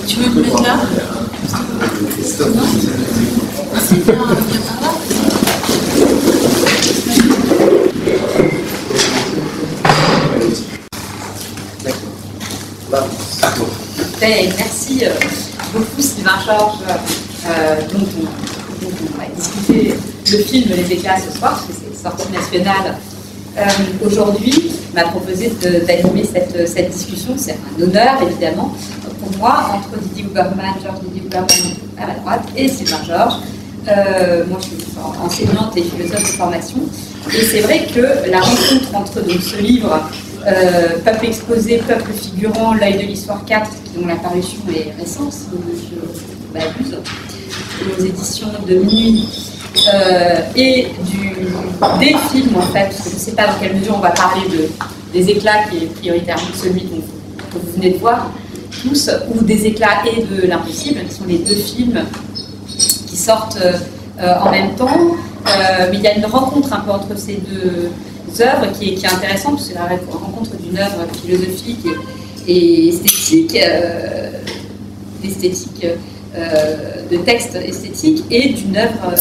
Tu veux me mettre là? Non, c'est bien, viens par là. Merci beaucoup Sylvain Georges. Donc on va discuter le film Les Éclats ce soir, parce que c'est sortie nationale aujourd'hui. Il m'a proposé d'animer cette discussion. C'est un honneur évidemment pour moi, entre Didier Huberman, Georges Didier Huberman à ma droite, et Sylvain Georges. Moi je suis enseignante et philosophe de formation. Et c'est vrai que la rencontre entre donc, ce livre Peuple exposé, Peuple figurant, L'œil de l'histoire 4, dont la parution est récente, si je m'abuse, aux éditions de Minuit, et des films en fait, parce que je ne sais pas dans quelle mesure on va parler des éclats qui est prioritairement celui que vous venez de voir tous, ou des éclats et de l'impossible, qui sont les deux films qui sortent en même temps. Mais il y a une rencontre un peu entre ces deux œuvres qui est intéressante, parce que c'est la rencontre d'une œuvre philosophique et esthétique, de texte esthétique, et d'une œuvre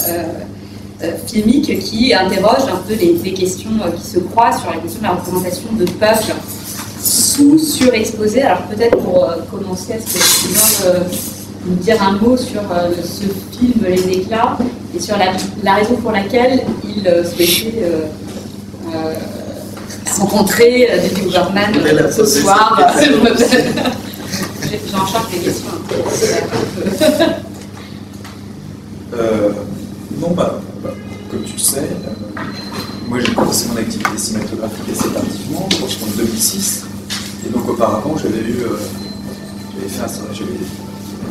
filmique qui interroge un peu les questions qui se croisent sur la question de la représentation de peuple surexposé. Alors peut-être pour commencer, est-ce que Sylvain nous dire un mot sur ce film Les Éclats et sur la raison pour laquelle il souhaitait rencontrer Didier Huberman ce soir. J'en charge les questions un peu. Non, comme tu le sais, moi j'ai commencé mon activité cinématographique assez tardivement, je pense en 2006. Et donc auparavant, j'avais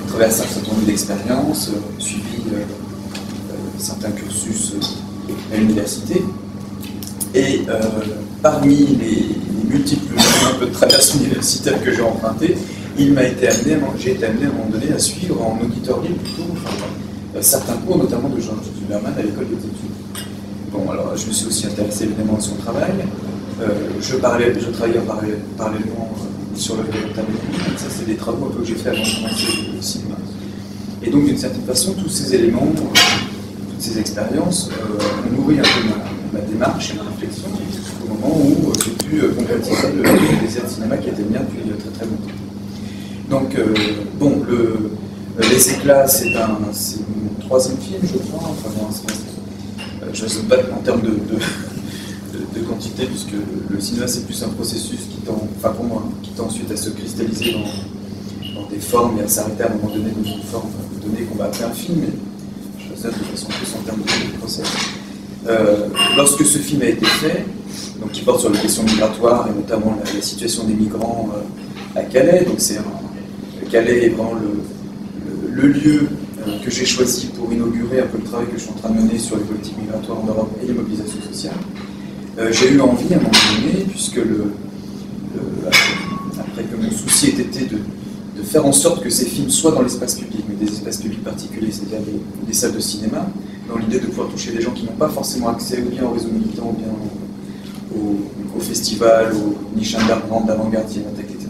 traversé un certain nombre d'expériences, suivi certains cursus à l'université. Et parmi les multiples un peu de traverses universitaires que j'ai empruntées, j'ai été amené à un moment donné à suivre en auditeur libre plutôt certains cours, notamment de Georges Huberman à l'école des études. Bon, alors je me suis aussi intéressé évidemment à son travail. Je travaillais parallèlement sur le véritable. Ça, c'est des travaux un peu que j'ai fait avant de commencer le cinéma. Et donc, d'une certaine façon, tous ces éléments, toutes ces expériences ont nourri un peu ma démarche et ma réflexion au moment où j'ai pu concrétiser le désir de cinéma qui était le mien depuis très très longtemps. Donc, bon, Les Éclats, c'est mon troisième film, je crois. Enfin, bon, je ne sais pas en termes de quantité, puisque le cinéma c'est plus un processus qui tend, enfin pour moi, qui tend ensuite à se cristalliser dans des formes et à s'arrêter à un moment donné dans une forme donnée qu'on va appeler un film, mais je fais ça de façon plus en termes de process. Lorsque ce film a été fait, donc qui porte sur les questions migratoires et notamment la situation des migrants à Calais, donc Calais est vraiment le lieu que j'ai choisi pour inaugurer un peu le travail que je suis en train de mener sur les politiques migratoires en Europe et les mobilisations sociales. J'ai eu envie à un moment donné, puisque après que mon souci ait été de faire en sorte que ces films soient dans l'espace public, mais des espaces publics particuliers, c'est-à-dire des salles de cinéma, dans l'idée de pouvoir toucher des gens qui n'ont pas forcément accès ou bien au réseau militant, ou bien au festival, aux niches underground d'avant-garde, cinémathèque, etc.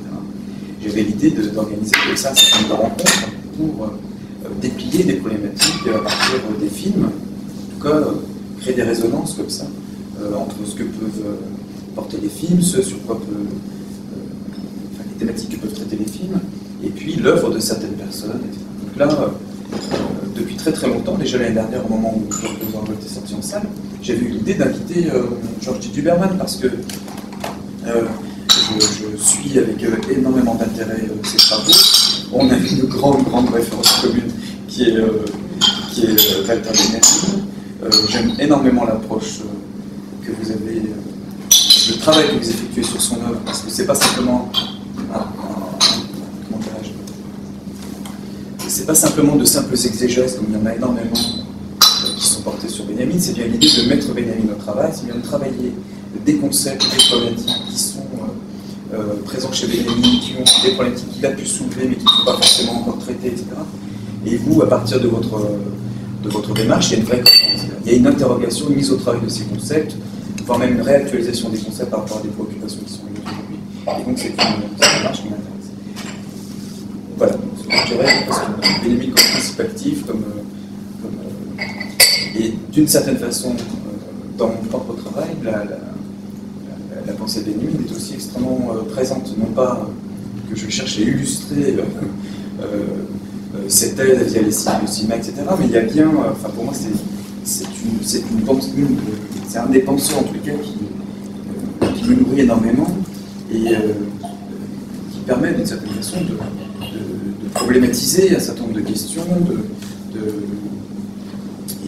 J'avais l'idée d'organiser comme ça un certain nombre de rencontres pour déplier des problématiques à partir des films, en tout cas créer des résonances comme ça entre ce que peuvent porter les films, ce sur quoi les thématiques que peuvent traiter les films, et puis l'œuvre de certaines personnes, etc. Donc là, depuis très très longtemps, déjà l'année dernière, au moment où Georges était sorti en salle, j'avais eu l'idée d'inviter Georges Didier Huberman parce que je suis avec énormément d'intérêt ses travaux. On a une grande référence commune qui est Walter Benjamin. J'aime énormément l'approche que vous avez, le travail que vous effectuez sur son œuvre, parce que c'est pas simplement comment dirais-je, c'est pas simplement de simples exégèses, comme il y en a énormément qui sont portés sur Benjamin, c'est bien l'idée de mettre Benjamin au travail, c'est bien de travailler des concepts, des problématiques qui sont présents chez Benjamin, qui ont des problématiques qu'il a pu soulever, mais qu'il ne faut pas forcément encore traiter, etc. Et vous, à partir de votre démarche, il y a une vraie cohérence. Il y a une interrogation, une mise au travail de ces concepts, voire même une réactualisation des concepts par rapport à des préoccupations qui sont liées aujourd'hui. Et donc c'est une démarche qui m'intéresse. Voilà, je dirais, parce que Benjamin comme principe actif, et d'une certaine façon, dans mon propre travail, la pensée de Benjamin est aussi extrêmement présente, non pas que je cherche à illustrer cette thèse via les signes, le cinéma, etc., mais il y a bien, enfin pour moi c'est un des penseurs en tout cas qui me nourrit énormément et qui permet d'une certaine façon de problématiser un certain nombre de questions, et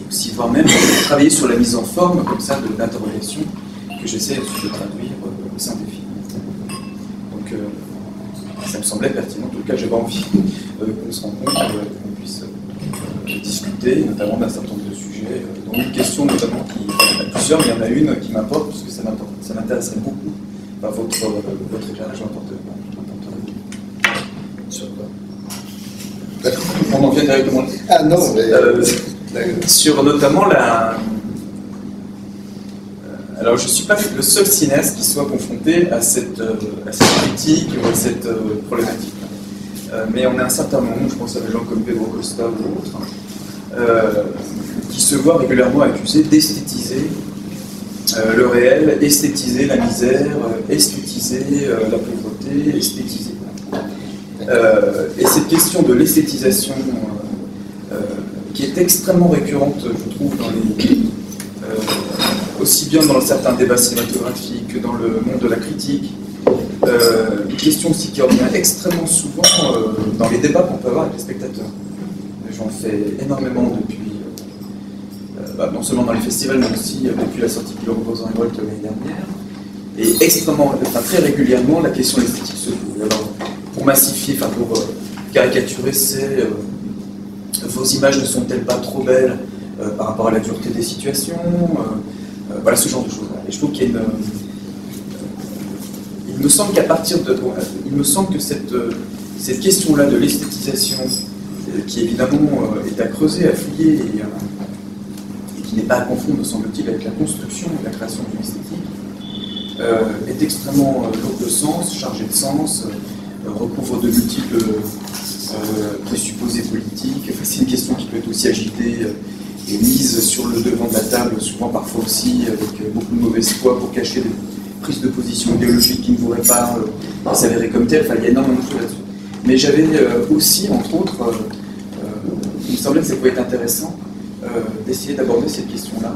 aussi voire même de travailler sur la mise en forme comme ça d'interrogation que j'essaie de traduire au sein des films. Donc ça me semblait pertinent, en tout cas j'avais envie qu'on se rencontre, qu'on puisse discuter, notamment d'un certain nombre de sujets, dont une question notamment qui, plusieurs, il y en a une qui m'importe, parce que ça m'intéresserait beaucoup. Enfin, votre éclairage m'importerait. Sur quoi? On en vient directement. Ah non, mais... sur notamment la... Alors, je ne suis pas le seul cinéaste qui soit confronté à cette critique ou à cette problématique. Mais on a un certain nombre, je pense à des gens comme Pedro Costa ou autres, qui se voient régulièrement accusés d'esthétiser le réel, esthétiser la misère, esthétiser la pauvreté, esthétiser. Et cette question de l'esthétisation, qui est extrêmement récurrente, je trouve, aussi bien dans certains débats cinématographiques que dans le monde de la critique, une question aussi qui revient extrêmement souvent dans les débats qu'on peut avoir avec les spectateurs. J'en fais énormément depuis, non seulement dans les festivals, mais aussi depuis la sortie de Le Reposant et Révolte l'année dernière. Et très régulièrement, la question esthétique se pose. Alors, pour massifier, pour caricaturer, c'est vos images ne sont-elles pas trop belles par rapport à la dureté des situations, voilà ce genre de choses. Et je trouve qu'il y a une... il me semble qu'à partir de... il me semble que cette question-là de l'esthétisation, qui évidemment est à creuser, à fouiller, et qui n'est pas à confondre, me semble-t-il, avec la construction et la création d'une esthétique, est extrêmement lourde de sens, chargée de sens, recouvre de multiples présupposés politiques. Enfin, c'est une question qui peut être aussi agitée et mise sur le devant de la table, souvent parfois aussi avec beaucoup de mauvaise foi pour cacher des prises de position idéologiques qui ne pourraient pas s'avérer comme telles. Enfin, il y a énormément de choses là-dessus. Mais j'avais aussi, entre autres, il me semblait que ça pouvait être intéressant d'essayer d'aborder cette question-là.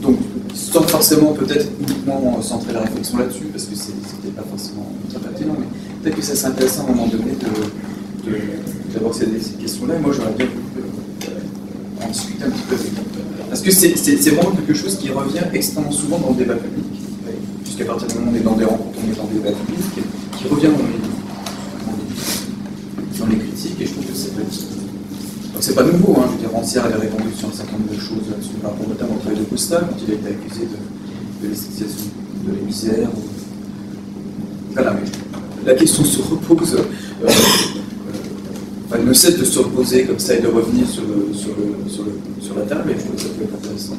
Donc, sans forcément peut-être uniquement centrer la réflexion là-dessus, parce que c'était pas forcément très pertinent, mais peut-être que ça serait intéressant à un moment donné d'aborder ces questions-là, et moi j'aurais bien voulu en discuter un petit peu avec vous. Parce que c'est vraiment quelque chose qui revient extrêmement souvent dans le débat public, puisqu'à partir du moment où on est dans des rencontres, on est dans des débats publics, qui revient dans les critiques, et je trouve que c'est c'est pas nouveau, hein. Je veux dire, Rancière avait répondu sur un certain nombre de choses là-dessus, par rapport notamment au travail de Costa, quand il a été accusé de l'esthétisation de la misère. Voilà, mais la question se repose, elle ne cesse de se reposer comme ça et de revenir sur la table, et je trouve que ça peut être intéressant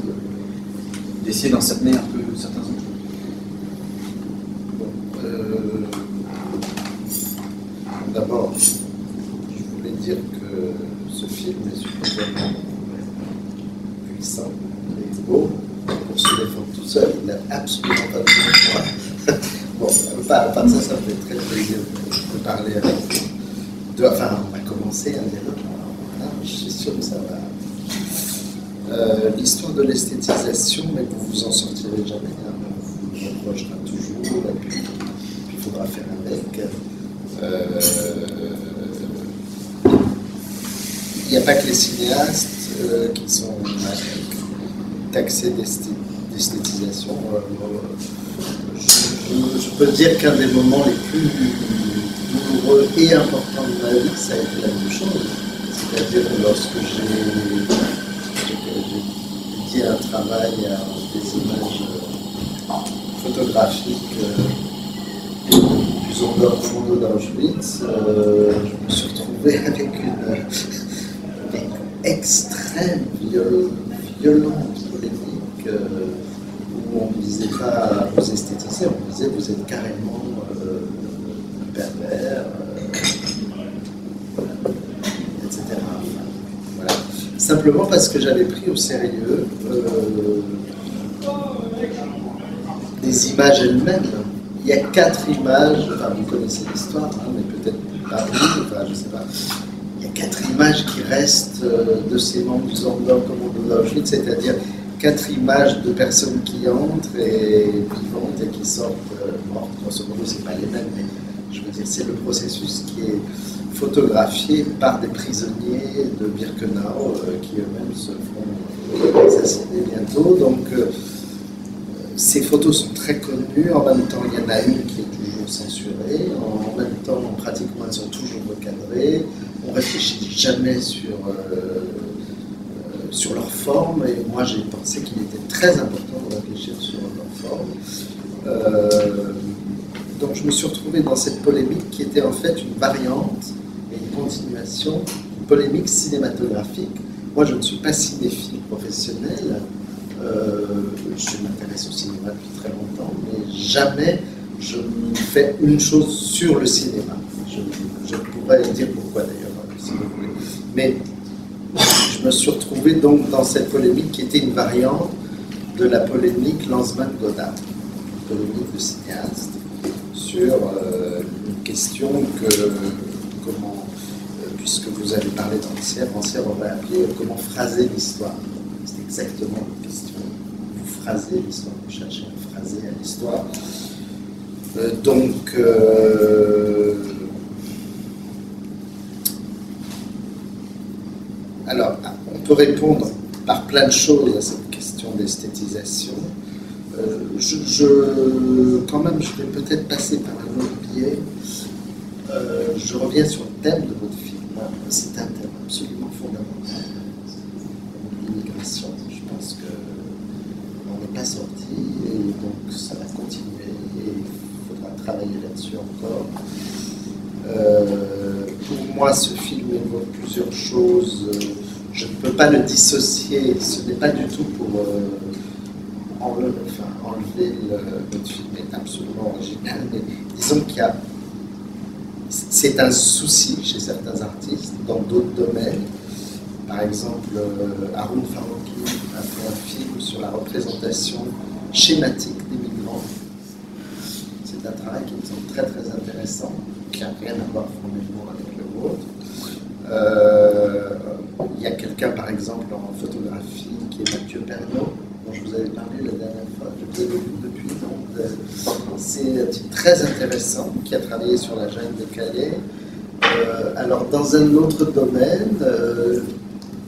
d'essayer d'en cerner un peu certains enjeux. D'abord, je voulais dire que ce film est suffisamment puissant et beau pour se défendre tout seul. Il n'a absolument pas besoin de moi. Bon, à part ça, ça me fait très plaisir de parler avec vous. Enfin, on va commencer un dialogue. Je suis sûr que ça va. L'histoire de l'esthétisation, mais vous vous en sortirez jamais. Hein. On vous reprochera toujours, et puis il faudra faire avec. Il n'y a pas que les cinéastes qui sont taxés d'esthétisation. Je lis On peut dire qu'un des moments les plus douloureux et importants de ma vie, ça a été la même chose. C'est-à-dire que lorsque j'ai dédié un travail à des images photographiques du Sonderfondo d'Auschwitz, je me suis retrouvé avec une extrême violente polémique où on ne disait pas vous esthétisez, on disait vous êtes carrément un pervers, etc. Voilà. Simplement parce que j'avais pris au sérieux des images elles-mêmes. Il y a 4 images, enfin vous connaissez l'histoire, hein, mais peut-être pas vous, enfin je ne sais pas. Il y a 4 images qui restent de ces membres du Sonderkommando d'Auschwitz, c'est-à-dire 4 images de personnes qui entrent et vivantes et qui sortent mortes. Grosso modo, ce n'est pas les mêmes, mais je veux dire, c'est le processus qui est photographié par des prisonniers de Birkenau qui eux-mêmes se feront assassiner bientôt. Donc, ces photos sont très connues. En même temps, il y en a une qui est toujours censurée. En même temps, pratiquement, elles sont toujours recadrées. On ne réfléchit jamais sur leur forme. Et moi, j'ai pensé qu'il était très important de réfléchir sur leur forme. Donc, je me suis retrouvé dans cette polémique qui était en fait une variante et une continuation, une polémique cinématographique. Moi, je ne suis pas cinéphile professionnel. Je m'intéresse au cinéma depuis très longtemps, mais jamais je fais une chose sur le cinéma. Je pourrais dire pourquoi d'ailleurs, si vous voulez. Mais je me suis retrouvé donc dans cette polémique qui était une variante de la polémique Lanzmann-Godard, une polémique de cinéaste, sur une question que, puisque vous avez parlé d'Ancière, on va appeler comment phraser l'histoire. C'est exactement la question. Vous phrasez l'histoire, vous cherchez à phraser à l'histoire. Alors, on peut répondre par plein de choses à cette question d'esthétisation. Quand même, je vais peut-être passer par un autre biais. Je reviens sur le thème de votre film. C'est un thème absolument fondamental. L'immigration. Je pense qu'on n'est pas sorti et donc ça va continuer et il faudra travailler là-dessus encore. Pour moi, ce film évoque plusieurs choses. Je ne peux pas le dissocier. Ce n'est pas du tout pour enlever votre film est absolument original, mais disons qu'il y a c'est un souci chez certains artistes dans d'autres domaines. Par exemple, Haroun Farroukhi a fait un film sur la représentation schématique des migrants. C'est un travail qui me semble très très intéressant, qui n'a rien à voir formellement avec le vôtre. Il y a quelqu'un, par exemple, en photographie, qui est Mathieu Pernaut, dont je vous avais parlé la dernière fois. Je vous ai vu depuis. C'est un type très intéressant qui a travaillé sur la jungle de Calais. Alors, dans un autre domaine,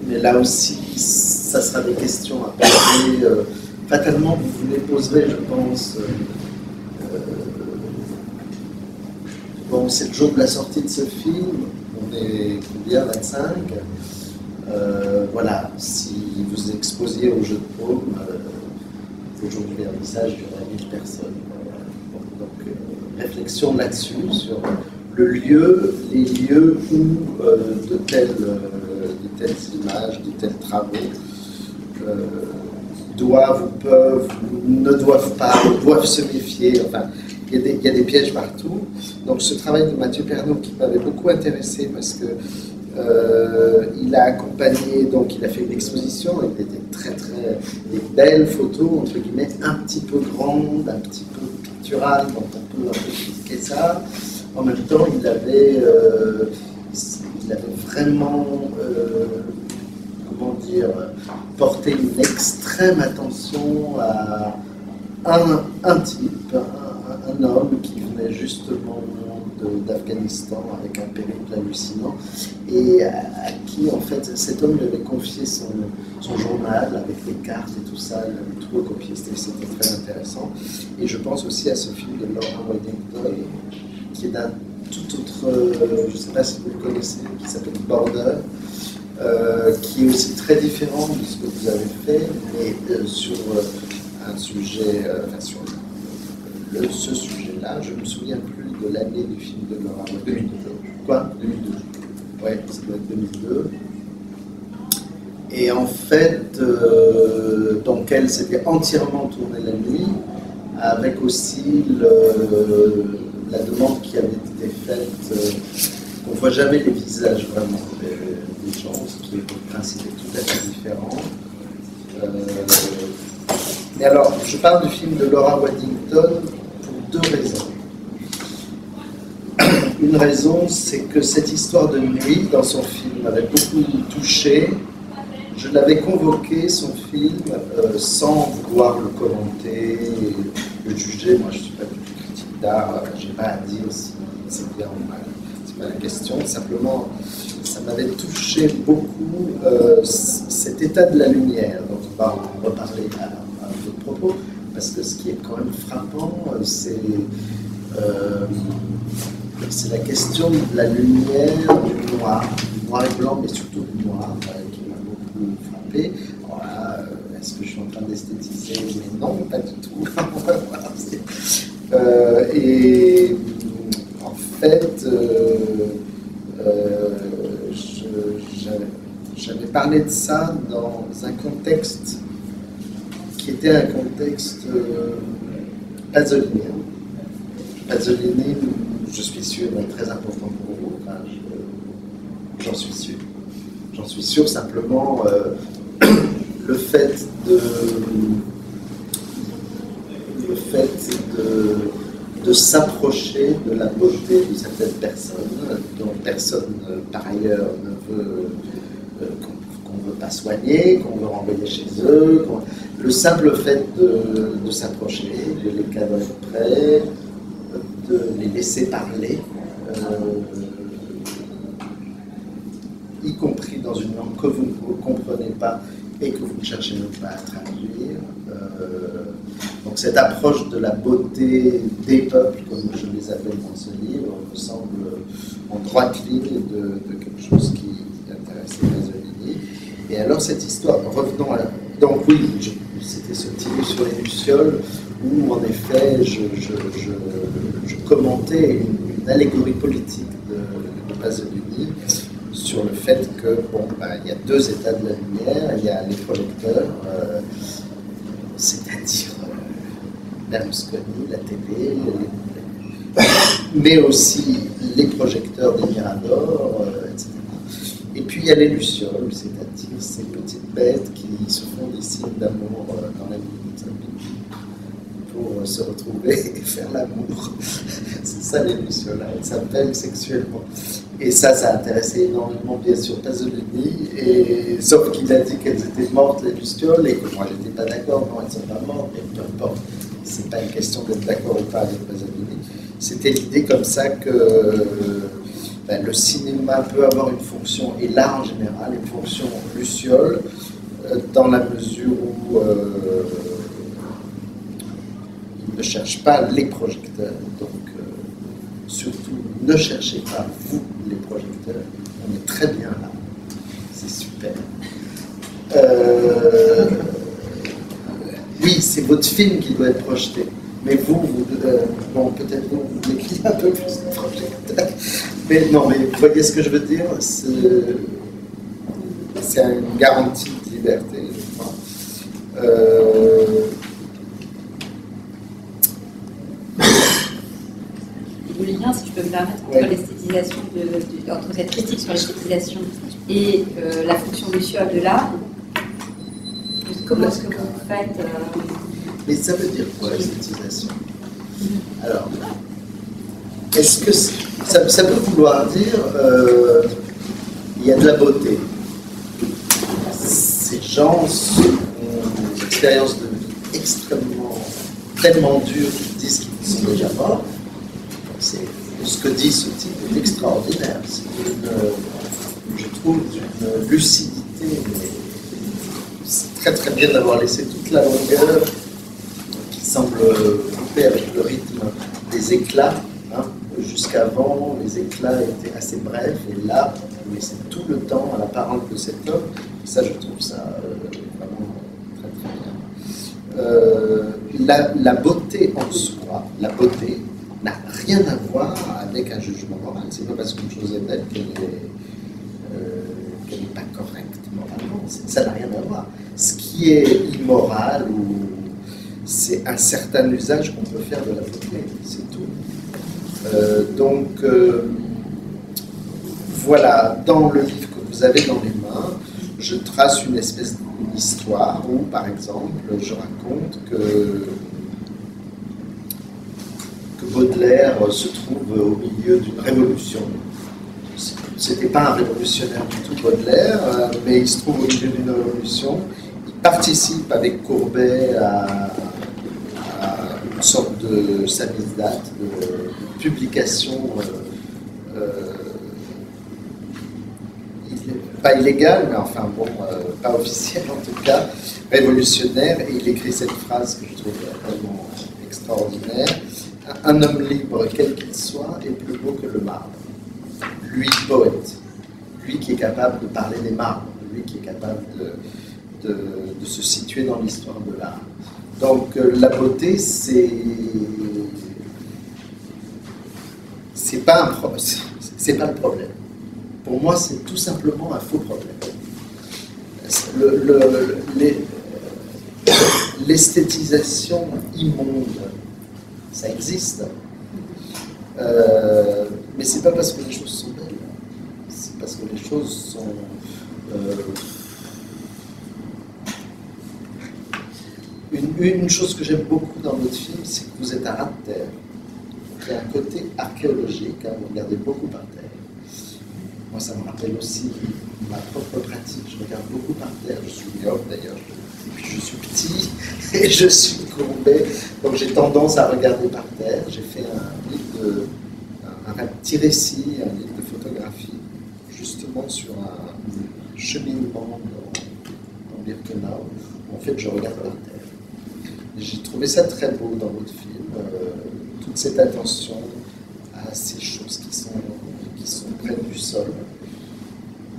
mais là aussi, ça sera des questions à poser. Fatalement, vous les poserez, je pense. Bon, c'est le jour de la sortie de ce film. On est combien, 25 voilà, si vous exposiez au jeu de paume, aujourd'hui un visage de 1000 personnes. Bon, donc, réflexion là-dessus, sur le lieu, les lieux où de telles images, de tels travaux doivent ou peuvent, ou ne doivent pas, ou doivent se méfier. Enfin, il y a des pièges partout. Donc ce travail de Mathieu Pernaut qui m'avait beaucoup intéressé parce que il a accompagné, donc il a fait une exposition avec des belles photos, entre guillemets, un petit peu grandes, un petit peu picturales, donc on peut un peu critiquer ça. En même temps, il avait vraiment, comment dire, porté une extrême attention à un type, un homme qui venait juste justement d'Afghanistan avec un périple hallucinant, et à qui en fait cet homme lui avait confié son journal avec des cartes et tout ça, il avait tout recopié, c'était très intéressant. Et je pense aussi à ce film de Laura Waddington qui est d'un tout autre, je ne sais pas si vous le connaissez, qui s'appelle Border, qui est aussi très différent de ce que vous avez fait, mais sur un sujet, enfin sur ce sujet-là, je ne me souviens plus de l'année du film de Laura Waddington. 2002. Quoi 2002. Ouais, ça doit être 2002. Et en fait, donc elle s'était entièrement tournée la nuit, avec aussi la demande qui avait été faite, qu'on ne voit jamais les visages vraiment des gens, ce qui est le principe est tout à fait différent. Mais alors, je parle du film de Laura Waddington pour deux raisons. Une raison, c'est que cette histoire de nuit, dans son film, m'avait beaucoup touché. Je l'avais convoqué, son film, sans vouloir le commenter, le juger. Moi, je ne suis pas du tout critique d'art, je n'ai pas à dire si c'est bien ou mal. Ce n'est pas la question. Simplement, ça m'avait touché beaucoup cet état de la lumière, dont on va en reparler à votre propos, parce que ce qui est quand même frappant, c'est la question de la lumière, du noir et blanc, mais surtout du noir, qui m'a beaucoup frappé. Alors là, est-ce que je suis en train d'esthétiser? Mais non, pas du tout. Et en fait, j'avais parlé de ça dans un contexte qui était un contexte pasolinien. Pasolini, je suis sûr, est très important pour vous. Enfin, j'en suis sûr. J'en suis sûr, simplement, le fait de s'approcher de la beauté de certaines personnes, dont personne par ailleurs ne veut, qu'on ne veut pas soigner, qu'on veut renvoyer chez eux. Le simple fait de s'approcher, de les cadrer près, de les laisser parler, y compris dans une langue que vous ne comprenez pas et que vous ne cherchez même pas à traduire. Donc cette approche de la beauté des peuples, comme je les appelle dans ce livre, me semble en droite ligne de quelque chose qui intéressait Pasolini. Et alors cette histoire, revenons à... Donc oui, c'était ce petit livre sur les lucioles, où en effet je commentais une allégorie politique de Pasolini sur le fait que, il y a deux états de la lumière, il y a les projecteurs, c'est-à-dire Berlusconi, la télé, mais aussi les projecteurs des Miradors, etc. Et puis il y a les lucioles, c'est-à-dire ces petites bêtes qui se font des signes d'amour dans la nuit pour se retrouver et faire l'amour. C'est ça les lucioles, elles s'appellent sexuellement. Et ça a intéressé énormément bien sûr Pasolini, et sauf qu'il a dit qu'elles étaient mortes les lucioles, et que moi j'étais pas d'accord, non elles sont pas mortes, mais peu importe, c'est pas une question d'être d'accord ou pas avec Pasolini. C'était l'idée comme ça que le cinéma peut avoir une fonction, et l'art en général, une fonction luciole, dans la mesure où il ne cherche pas les projecteurs, donc surtout ne cherchez pas vous les projecteurs, on est très bien là, c'est super. Oui, c'est votre film qui doit être projeté, mais vous peut-être vous décrivez un peu plus de projecteurs, mais non, mais vous voyez ce que je veux dire, c'est une garantie de liberté, je crois. Le lien, si je peux me permettre, entre l'esthétisation entre cette critique sur l'esthétisation et la fonction luciole de l'art. Comment est-ce que vous faites Mais ça veut dire quoi, l'esthétisation? Alors, est-ce que ça peut vouloir dire il y a de la beauté? Ces gens ont une expérience de vie tellement dure qu'ils disent qu'ils sont déjà morts. Ce que dit ce type est extraordinaire. C'est je trouve d'une lucidité, mais c'est très très bien d'avoir laissé toute la longueur qui semble couper avec le rythme des éclats. Hein. Jusqu'avant, les éclats étaient assez brefs, et là, vous laissez tout le temps à la parole de cet homme. Ça, je trouve ça vraiment très très bien. La beauté en soi, la beauté n'a rien à voir avec un jugement moral. C'est pas parce qu'une chose est belle qu'elle n'est pas correcte moralement. Ça n'a rien à voir. Ce qui est immoral, c'est un certain usage qu'on peut faire de la beauté, c'est tout. Voilà, dans le livre que vous avez dans les mains, je trace une espèce d'histoire où, par exemple, je raconte que Baudelaire se trouve au milieu d'une révolution. C'était pas un révolutionnaire du tout, Baudelaire, mais il se trouve au milieu d'une révolution. Il participe avec Courbet à une sorte de samizdat, de publication pas illégale, mais enfin bon, pas officielle en tout cas, révolutionnaire, et il écrit cette phrase que je trouve vraiment extraordinaire. Un homme libre, quel qu'il soit, est plus beau que le marbre. Lui, poète, lui qui est capable de parler des marbres, lui qui est capable de se situer dans l'histoire de l'art. Donc la beauté, c'est pas le problème. Pour moi, c'est tout simplement un faux problème. L'esthétisation immonde, ça existe. Mais c'est pas parce que les choses sont belles, c'est parce que les choses sont une chose que j'aime beaucoup dans votre film, c'est que vous êtes à ras de terre. Il y a un côté archéologique, hein, vous regardez beaucoup par terre. Moi, ça me rappelle aussi ma propre pratique. Je regarde beaucoup par terre. Je suis myope d'ailleurs. Et puis je suis petit et je suis courbé. Donc j'ai tendance à regarder par terre. J'ai fait un petit récit, un livre de photographie, justement sur un cheminement dans Birkenau. En fait, je regarde par terre. J'ai trouvé ça très beau dans votre film, toute cette attention à ces choses qui sont près du sol,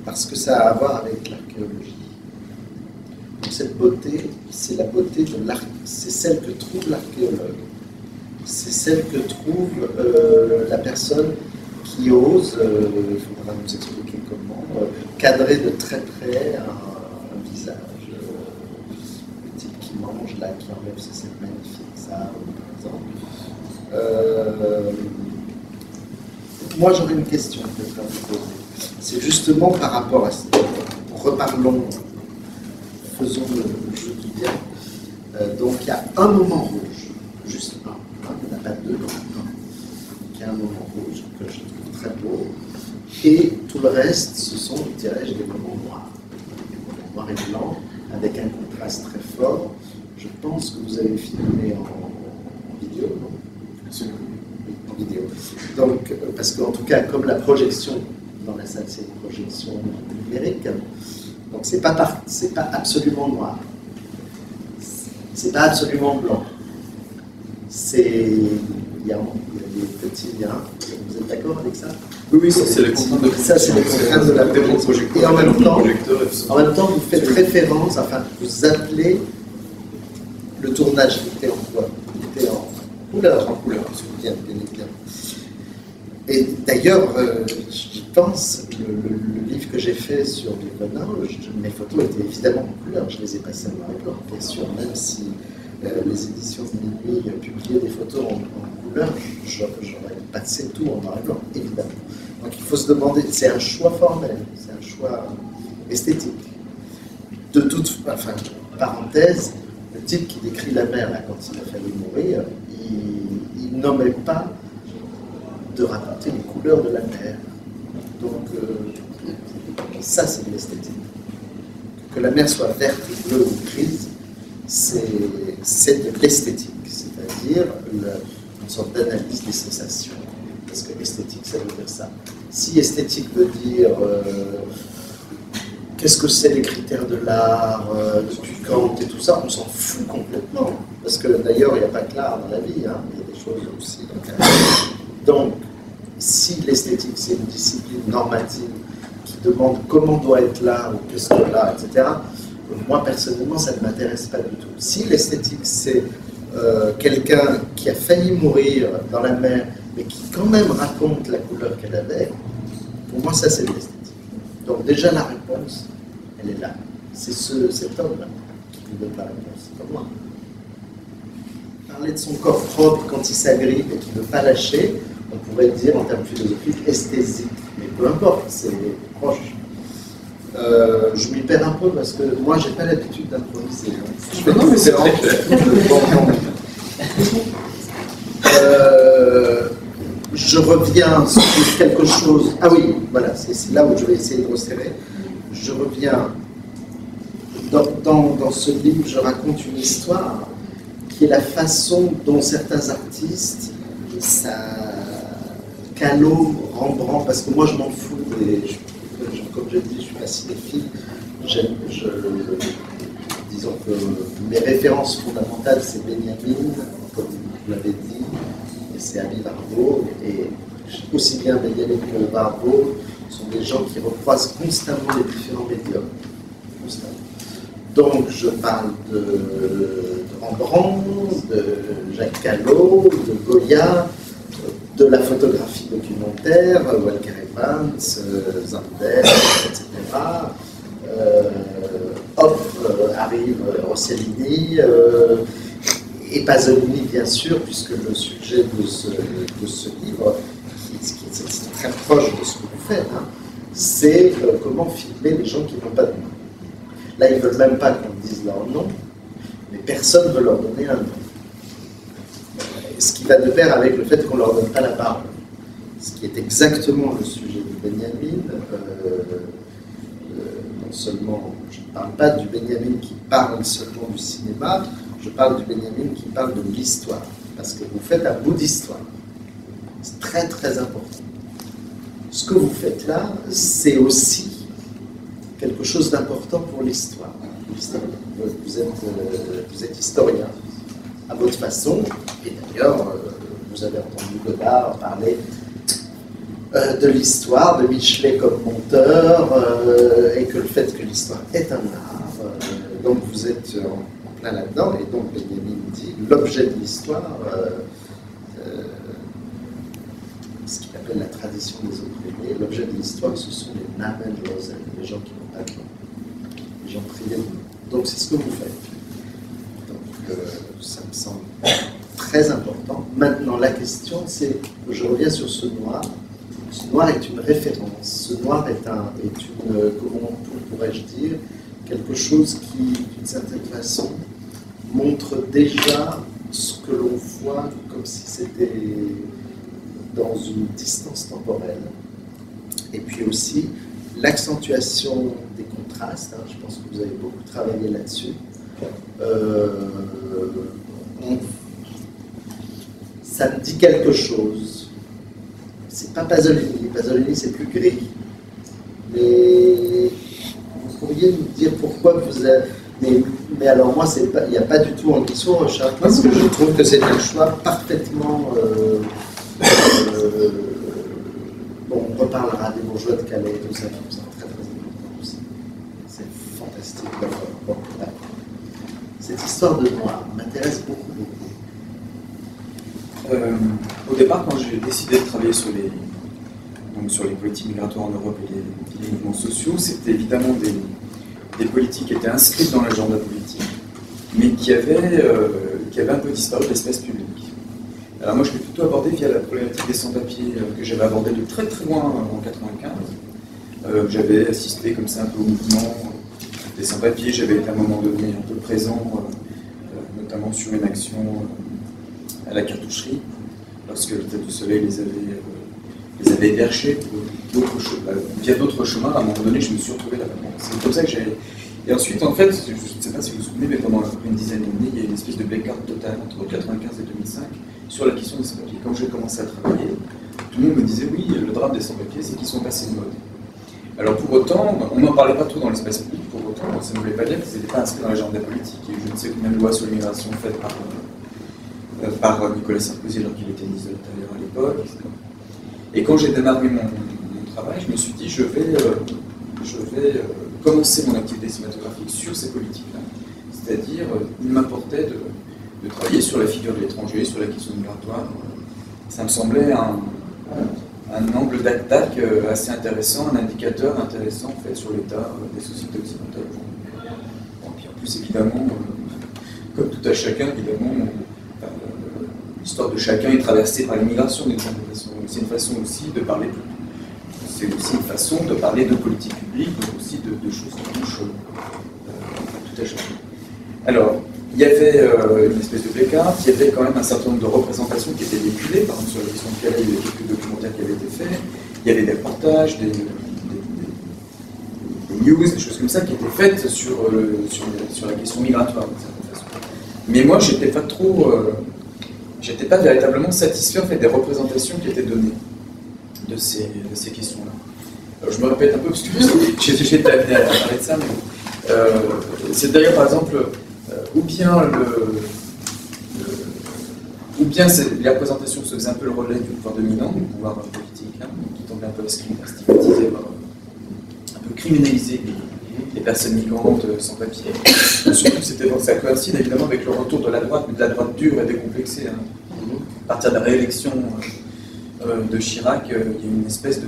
parce que ça a à voir avec l'archéologie. Donc cette beauté, c'est la beauté de c'est celle que trouve l'archéologue, c'est celle que trouve la personne qui ose, il faudra nous expliquer comment, cadrer de très près un visage. Le type qui mange, là, qui enlève cette magnifique ça, par exemple. Moi, j'aurais une question peut-être à vous poser. C'est justement par rapport à ça. Reparlons, faisons le jeu du bien. Donc, il y a un moment rouge, juste un, il n'y en a pas deux, un. Il y a un moment rouge que je trouve très beau. Et tout le reste, ce sont, je dirais, des moments noirs. Des moments noirs et blancs, avec un contraste très fort. Je pense que vous avez filmé en vidéo, non? Absolument. En vidéo. Donc, parce qu'en tout cas, comme la projection dans la salle, c'est une projection numérique, donc c'est pas absolument noir, c'est pas absolument blanc. Il y a des petits liens. Vous êtes d'accord avec ça? Oui, ça c'est les contraintes de ça, c'est les contraintes de la projection. Et en même temps, vous faites référence, enfin, vous appelez le tournage qui était en quoi? Il était en couleur, bien. Et d'ailleurs, j'y pense, le livre que j'ai fait sur Birkenau, mes photos étaient évidemment en couleur, je les ai passées en noir et blanc, bien sûr, même si les éditions de Minuit publiaient des photos en couleur, j'aurais passé tout en noir et blanc, évidemment. Donc il faut se demander, c'est un choix formel, c'est un choix esthétique. De toute, enfin, parenthèse, le type qui décrit la mer, là, quand il a fallu mourir, il nommait pas de raconter les couleurs de la mer. Donc, ça, c'est de l'esthétique. Que la mer soit verte, bleue ou grise, c'est de l'esthétique, c'est-à-dire une sorte d'analyse des sensations. Parce que esthétique, ça veut dire ça. Si esthétique veut dire qu'est-ce que c'est les critères de l'art, depuis Kant et tout ça, on s'en fout complètement. Parce que d'ailleurs, il n'y a pas que l'art dans la vie, hein, il y a des choses aussi. Donc, si l'esthétique, c'est une discipline normative qui demande comment doit être l'art ou qu'est-ce que l'art, etc., moi, personnellement, ça ne m'intéresse pas du tout. Si l'esthétique, c'est quelqu'un qui a failli mourir dans la mer, mais qui quand même raconte la couleur qu'elle avait, pour moi, ça, c'est de l'esthétique. Donc déjà, la réponse, elle est là. C'est cet homme-là qui nous donne la réponse, c'est pas moi. Parler de son corps propre quand il s'agrippe et qu'il ne veut pas lâcher, on pourrait dire en termes philosophiques esthésique, mais peu importe, c'est proche. Je m'y perds un peu parce que moi, j'ai pas l'habitude d'improviser. Je fais non, mais c'est vrai. Je reviens sur quelque chose. Ah oui, voilà, c'est là où je vais essayer de resserrer. Je reviens. Dans ce livre, je raconte une histoire qui est la façon dont certains artistes, Kahlo, Rembrandt, parce que moi je m'en fous comme je dis, je suis pas cinéphile. Disons que mes références fondamentales, c'est Benjamin, comme vous l'avez dit, et c'est Ali Warburg, et aussi bien Benjamin que Warburg sont des gens qui recroisent constamment les différents médiums. Constamment. Donc je parle de Rembrandt, de Jacques Kahlo, de Goya, de la photographie documentaire, Walker Evans, Zander, etc. Arrive Rossellini et Pasolini, bien sûr, puisque le sujet de ce livre, qui est très proche de ce que vous faites, hein, c'est comment filmer les gens qui n'ont pas de nom. Là, ils ne veulent même pas qu'on dise leur nom, mais personne ne veut leur donner un nom. Ce qui va de pair avec le fait qu'on ne leur donne pas la parole. Ce qui est exactement le sujet de Benjamin. Non seulement, je ne parle pas du Benjamin qui parle seulement du cinéma, je parle du Benjamin qui parle de l'histoire. Parce que vous faites un bout d'histoire. C'est très très important. Ce que vous faites là, c'est aussi quelque chose d'important pour l'histoire. Vous êtes historien à votre façon, et d'ailleurs, vous avez entendu Godard parler de l'histoire, de Michelet comme monteur, et que le fait que l'histoire est un art, donc vous êtes en plein là-dedans, et donc Benjamin dit l'objet de l'histoire, ce qu'il appelle la tradition des opprimés, l'objet de l'histoire, ce sont les Namen Losel, les gens qui n'ont pas de nom, les gens privés de nom. Donc c'est ce que vous faites. Donc ça me semble très important. Maintenant, la question, c'est, je reviens sur ce noir. Ce noir est une référence. Ce noir est une, comment pourrais-je dire, quelque chose qui, d'une certaine façon, montre déjà ce que l'on voit comme si c'était dans une distance temporelle. Et puis aussi, l'accentuation des contrastes. Hein, je pense que vous avez beaucoup travaillé là-dessus. Ça me dit quelque chose. C'est pas Pasolini. Pasolini, c'est plus gris. Mais vous pourriez nous dire pourquoi vous avez... Mais alors moi, il n'y a pas du tout en dessous, Richard, parce que je trouve que c'est un choix parfaitement... bon, on reparlera des bourgeois de Calais et tout ça, qui sont très très important aussi. C'est fantastique. Bon, cette histoire de noir m'intéresse beaucoup. Au départ, quand j'ai décidé de travailler sur les politiques migratoires en Europe et les mouvements sociaux, c'était évidemment des politiques qui étaient inscrites dans l'agenda politique, mais qui avaient un peu disparu de l'espace public. Alors moi, je l'ai plutôt abordé via la problématique des sans-papiers que j'avais abordé de très très loin en 1995. J'avais assisté comme ça un peu au mouvement des sans-papiers, j'avais été à un moment donné un peu présent, notamment sur une action à la cartoucherie, lorsque le Tête du Soleil les avait hébergés via d'autres chemins. À un moment donné, je me suis retrouvé là-bas. C'est comme ça que j'ai... Et ensuite, en fait, je ne sais pas si vous vous souvenez, mais pendant une dizaine d'années, il y a une espèce de blackout total entre 1995 et 2005 sur la question des sans-papiers. Quand j'ai commencé à travailler, tout le monde me disait oui, le drame des sans-papiers, c'est qu'ils sont passés de mode. Alors pour autant, on n'en parlait pas trop dans l'espace public, pour autant, ça ne voulait pas dire qu'ils n'étaient pas inscrits dans l'agenda politique. Et je ne sais combien de lois sur l'immigration faites par Nicolas Sarkozy alors qu'il était ministre de l'Intérieur à l'époque, etc. Et quand j'ai démarré mon travail, je me suis dit je vais commencer mon activité cinématographique sur ces politiques-là. C'est-à-dire, il m'importait de travailler sur la figure de l'étranger, sur la question migratoire. Ça me semblait un angle d'attaque assez intéressant, un indicateur intéressant en fait, sur l'état des sociétés occidentales aujourd'hui. Bon, puis en plus, évidemment, comme tout à chacun, évidemment, l'histoire de chacun est traversée par l'immigration d'une certaine façon. C'est une façon aussi de parler c'est aussi une façon de parler de politique publique, mais aussi de choses qui touchent tout à chacun. Alors, il y avait une espèce de placard, il y avait quand même un certain nombre de représentations qui étaient véhiculées, par exemple sur la question de Calais, il y avait quelques documentaires qui avaient été faits, il y avait des reportages, des news, des choses comme ça qui étaient faites sur la question migratoire, d'une certaine façon. Mais moi, j'étais pas véritablement satisfait en fait, des représentations qui étaient données de ces questions-là. Alors, je me répète un peu parce que j'ai été amené à parler de ça, mais c'est d'ailleurs par exemple ou bien les représentations se faisaient un peu le relais du pouvoir dominant, du pouvoir politique, hein, qui tombait un peu à stigmatiser, un peu criminaliser les personnes migrantes sans papier. Surtout, ça coïncide évidemment avec le retour de la droite, mais de la droite dure et décomplexée. Hein. À partir de la réélection de Chirac, il y a une espèce de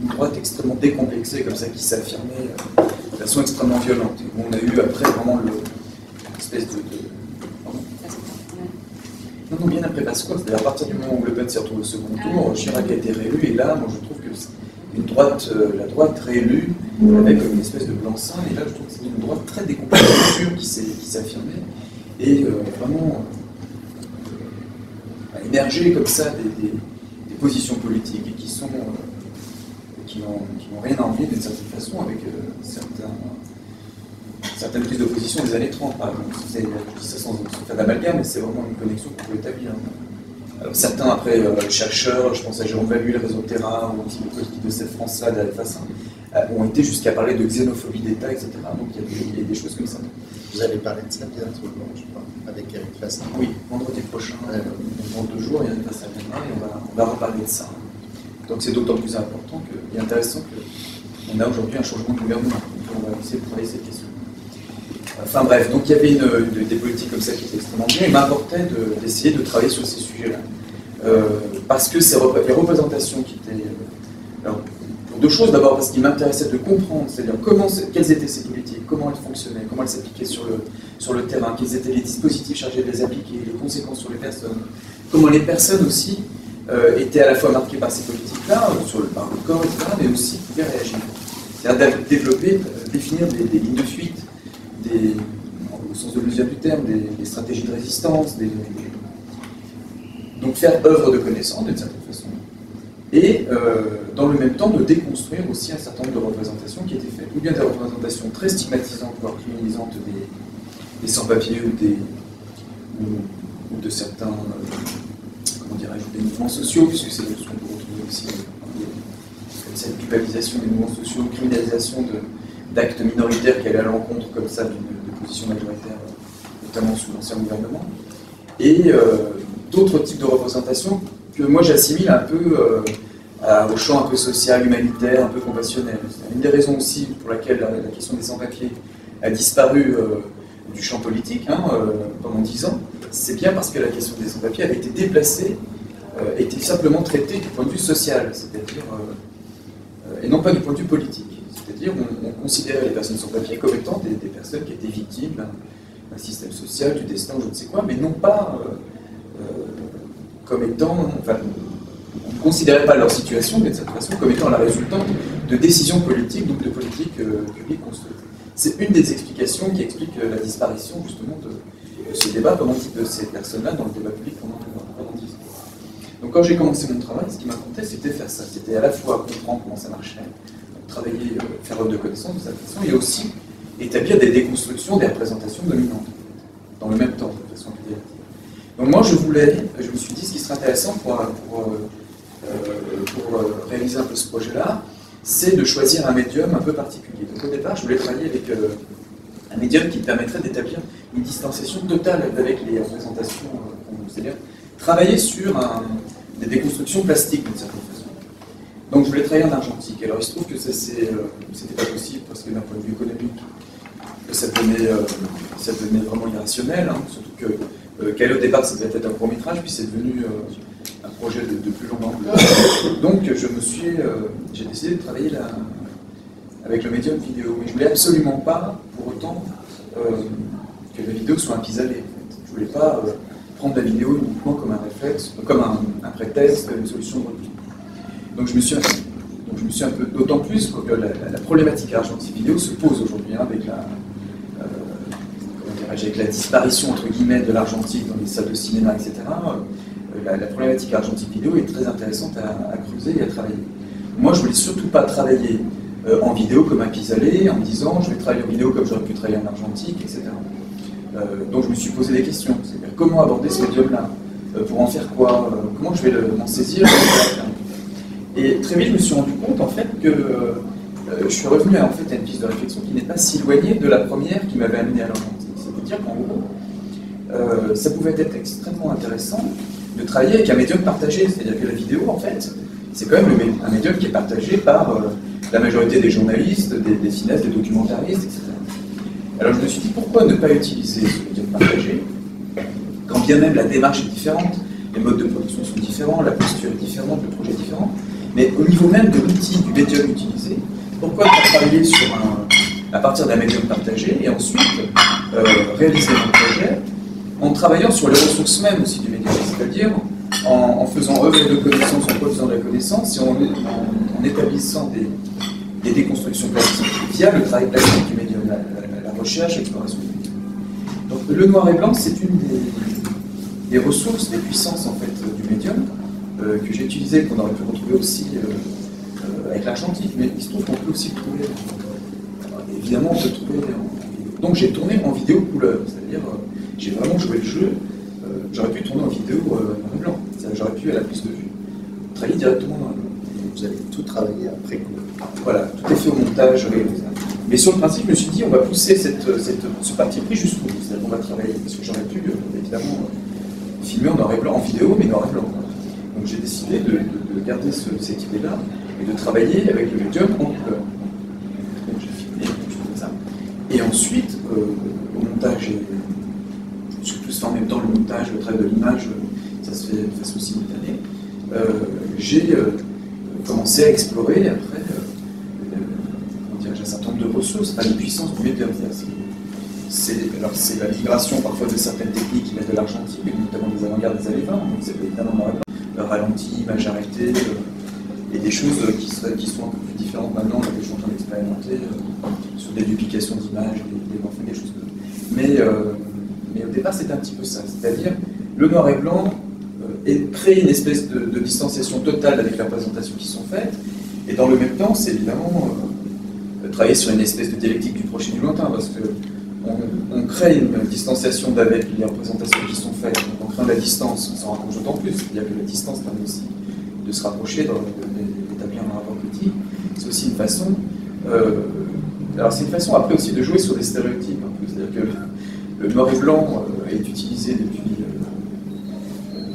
droite extrêmement décomplexée, comme ça, qui s'affirmait de façon extrêmement violente. Et on a eu après vraiment l'espèce de... Non, bien après Pasqua, c'est-à-dire à partir du moment où Le Pen s'est retrouvé au second tour, Chirac a été réélu, et là, moi je trouve que la droite réélue avec une espèce de blanc-seing, et là je trouve que c'est une droite très décomplexée qui s'affirmait, et vraiment émerger comme ça des positions politiques et qui n'ont rien à envier d'une certaine façon avec certaines prises de position des années 30, par exemple. Je dis ça sans faire d'amalgame, mais c'est vraiment une connexion qu'on peut établir. Alors, certains, après, chercheurs, je pense à Jérôme Valu, le réseau Terra, ou aussi le politique de cette France-là, d'Alain Fassin, ont été jusqu'à parler de xénophobie d'État, etc. Donc il y a des choses comme ça. Vous allez parler de ça bientôt, je crois, avec Eric Fassin. Oui, vendredi prochain, dans 2 jours, Eric Fassin viendra et on va reparler de ça. Donc c'est d'autant plus important qu'il est intéressant qu'on a aujourd'hui un changement de gouvernement. Donc on va essayer de travailler cette question. Enfin bref, donc il y avait des politiques comme ça qui étaient extrêmement bien. Il m'importait d'essayer de travailler sur ces sujets-là. Parce que les représentations qui étaient... Alors, pour 2 choses, d'abord parce qu'il m'intéressait de comprendre, c'est-à-dire quelles étaient ces politiques, comment elles fonctionnaient, comment elles s'appliquaient sur le terrain, quels étaient les dispositifs chargés de les appliquer, les conséquences sur les personnes, comment les personnes aussi étaient à la fois marquées par ces politiques-là, par le corps, etc., mais aussi pouvaient réagir. C'est-à-dire développer, définir des lignes de fuite, au sens de l'usage du terme, des stratégies de résistance, donc faire œuvre de connaissance d'une certaine façon. Et dans le même temps de déconstruire aussi un certain nombre de représentations qui étaient faites, ou bien des représentations très stigmatisantes, voire criminalisantes des sans-papiers ou de certains, comment dirais-je, des mouvements sociaux, puisque c'est ce qu'on peut retrouver aussi, cette culpabilisation des mouvements sociaux, criminalisation d'actes minoritaires qui allaient à l'encontre comme ça d'une position majoritaire, notamment sous l'ancien gouvernement, et d'autres types de représentations que moi j'assimile un peu au champ un peu social, humanitaire, un peu compassionnel. C'est une des raisons aussi pour laquelle la question des sans-papiers a disparu du champ politique pendant 10 ans, c'est bien parce que la question des sans-papiers avait été déplacée, était simplement traitée du point de vue social, c'est-à-dire, et non pas du point de vue politique. C'est-à-dire on considérait les personnes sans-papiers comme étant des personnes qui étaient victimes d'un système social, du destin, je ne sais quoi, mais non pas comme étant... Enfin, on ne considérait pas leur situation, mais de cette façon, comme étant la résultante de décisions politiques, donc de politiques publiques construites. C'est une des explications qui explique la disparition, justement, de ce débat, de ces personnes-là dans le débat public pendant 10 ans. Donc quand j'ai commencé mon travail, ce qui m'importait, c'était faire ça. C'était à la fois comprendre comment ça marchait, travailler, faire œuvre de connaissance de cette façon, et aussi établir des déconstructions des représentations dominantes, dans le même temps, de façon plus directive. Donc moi, je me suis dit, ce qui serait intéressant pour pour réaliser un peu ce projet-là, c'est de choisir un médium un peu particulier. Donc au départ, je voulais travailler avec un médium qui permettrait d'établir une distanciation totale avec les représentations, c'est-à-dire travailler sur des déconstructions plastiques d'une certaine façon. Donc je voulais travailler en argentique. Alors il se trouve que c'était pas possible parce que d'un point de vue économique, ça devenait vraiment irrationnel, hein, surtout qu'au départ ça devait être un court métrage, puis c'est devenu un projet de plus longue ampleur. Donc j'ai décidé de travailler avec le médium vidéo, mais je voulais absolument pas pour autant que la vidéo soit un pis-aller. En fait. Je voulais pas prendre la vidéo uniquement comme un réflexe, comme un prétexte, une solution de repli. Donc je me suis un peu, d'autant plus que la problématique argentique vidéo se pose aujourd'hui hein, avec la disparition entre guillemets de l'argentique dans les salles de cinéma, etc. La problématique argentique vidéo est très intéressante à creuser et à travailler. Moi, je voulais surtout pas travailler en vidéo comme un pis-aller, en me disant je vais travailler en vidéo comme j'aurais pu travailler en argentique, etc. Donc je me suis posé des questions, c'est-à-dire comment aborder ce médium-là, pour en faire quoi, comment je vais m'en saisir. Et très vite, je me suis rendu compte en fait que je suis revenu à une piste de réflexion qui n'est pas si éloignée de la première qui m'avait amené à l'argentique. C'est-à-dire qu'en gros, ça pouvait être extrêmement intéressant de travailler avec un médium partagé, c'est-à-dire que la vidéo, en fait, c'est quand même un médium qui est partagé par la majorité des journalistes, des cinéastes, des documentaristes, etc. Alors je me suis dit, pourquoi ne pas utiliser ce médium partagé, quand bien même la démarche est différente, les modes de production sont différents, la posture est différente, le projet est différent, mais au niveau même de l'outil, du médium utilisé, pourquoi ne pas travailler à partir d'un médium partagé et ensuite réaliser un projet en travaillant sur les ressources mêmes aussi du médium, c'est-à-dire en faisant œuvre de connaissance, en produisant de la connaissance et en établissant des déconstructions plastiques via le travail plastique du médium, la recherche, l'exploration du médium. Donc le noir et blanc, c'est une des ressources, des puissances en fait du médium que j'ai utilisé, qu'on aurait pu retrouver aussi avec l'argentique, mais il se trouve qu'on peut aussi le trouver. Évidemment, on peut le trouver en vidéo. Donc j'ai tourné en vidéo couleur, c'est-à-dire j'ai vraiment joué le jeu. J'aurais pu tourner en vidéo noir et blanc, j'aurais pu à la prise de vue travailler directement noir et blanc. Et vous avez tout travaillé après coup. Voilà, tout est fait au montage. Mais sur le principe, je me suis dit, on va pousser ce parti pris jusqu'au bout. C'est-à-dire qu'on va travailler, parce que j'aurais pu évidemment filmer en noir et blanc, en vidéo, mais noir et blanc. Donc j'ai décidé de garder cette idée-là et de travailler avec le médium en couleur. Donc j'ai filmé quelque chose comme ça. Et ensuite, au montage, je suis plus fait en même temps le montage, le travail de l'image, ça se fait de façon simultanée. J'ai commencé à explorer après un certain nombre de ressources, les puissances du médium. C'est la migration parfois de certaines techniques qui mettent de l'argentique, notamment des avant-gardes des années 20, donc c'est évidemment ralenti, image arrêtée, et des choses qui sont un peu plus différentes maintenant, que je suis en train d'expérimenter sur des duplications d'images, des choses comme ça. Mais au départ, c'est un petit peu ça, c'est-à-dire le noir et blanc crée une espèce de distanciation totale avec les représentations qui sont faites, et dans le même temps, c'est évidemment travailler sur une espèce de dialectique du proche et du lointain, parce qu'on crée une distanciation avec les représentations qui sont faites, donc en créant la distance, on s'en rapproche d'autant plus, c'est-à-dire que la distance permet aussi de se rapprocher, d'établir un rapport critique. C'est aussi une façon, alors c'est une façon après aussi de jouer sur des stéréotypes, un peu, c'est-à-dire que le noir et blanc est utilisé depuis,